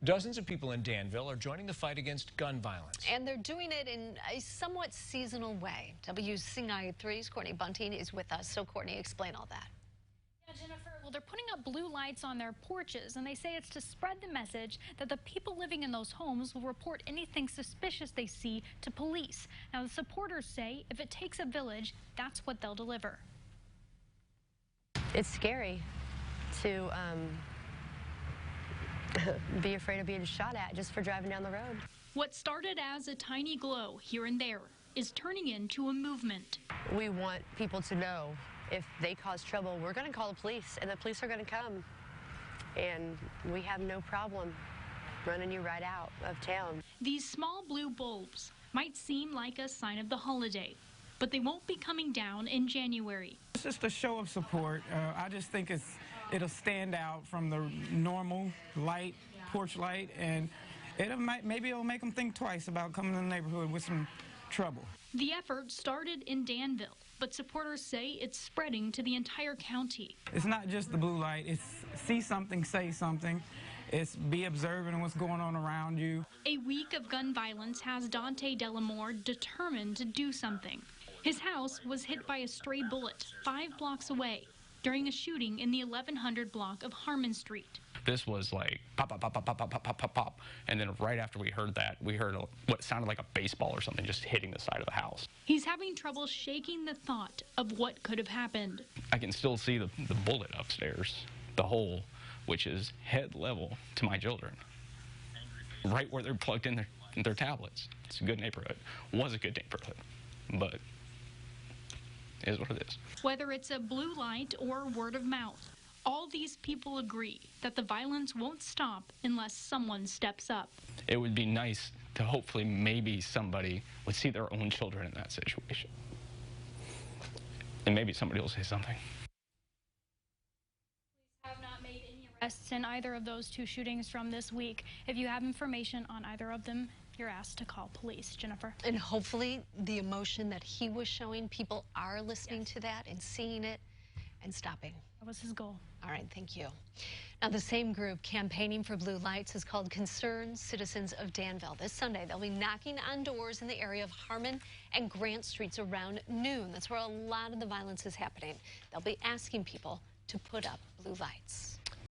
Dozens of people in Danville are joining the fight against gun violence. And they're doing it in a somewhat seasonal way. WCIA3's Courtney Bunting is with us. So, Courtney, explain all that. Yeah, Jennifer, well, they're putting up blue lights on their porches, and they say it's to spread the message that the people living in those homes will report anything suspicious they see to police. Now, the supporters say if it takes a village, that's what they'll deliver. It's scary to be afraid of being shot at just for driving down the road. What started as a tiny glow here and there is turning into a movement. We want people to know if they cause trouble, we're going to call the police, and the police are going to come. And we have no problem running you right out of town. These small blue bulbs might seem like a sign of the holiday, but they won't be coming down in January. It's just a show of support. I just think it'll stand out from the normal light, porch light, and maybe it'll make them think twice about coming to the neighborhood with some trouble. The effort started in Danville, but supporters say it's spreading to the entire county. It's not just the blue light. It's see something, say something. It's be observant of what's going on around you. A week of gun violence has Dante Delamore determined to do something. His house was hit by a stray bullet 5 blocks away during a shooting in the 1100 block of Harmon Street. This was like pop, pop, pop, pop, pop, pop, pop, pop, pop. And then right after we heard that, we heard what sounded like a baseball or something just hitting the side of the house. He's having trouble shaking the thought of what could have happened. I can still see the bullet upstairs, the hole, which is head level to my children, right where they're plugged in their tablets. It's a good neighborhood. Was a good neighborhood, but it is what it is. Whether it's a blue light or word of mouth, all these people agree that the violence won't stop unless someone steps up. It would be nice to hopefully maybe somebody would see their own children in that situation. And maybe somebody will say something. Police have not made any arrests in either of those 2 shootings from this week. If you have information on either of them, you're asked to call police. Jennifer. And hopefully the emotion that he was showing, people are listening to that and seeing it and stopping. That was his goal. All right, thank you. Now, the same group campaigning for blue lights is called Concerned Citizens of Danville. This Sunday, they'll be knocking on doors in the area of Harmon and Grant Streets around noon. That's where a lot of the violence is happening. They'll be asking people to put up blue lights.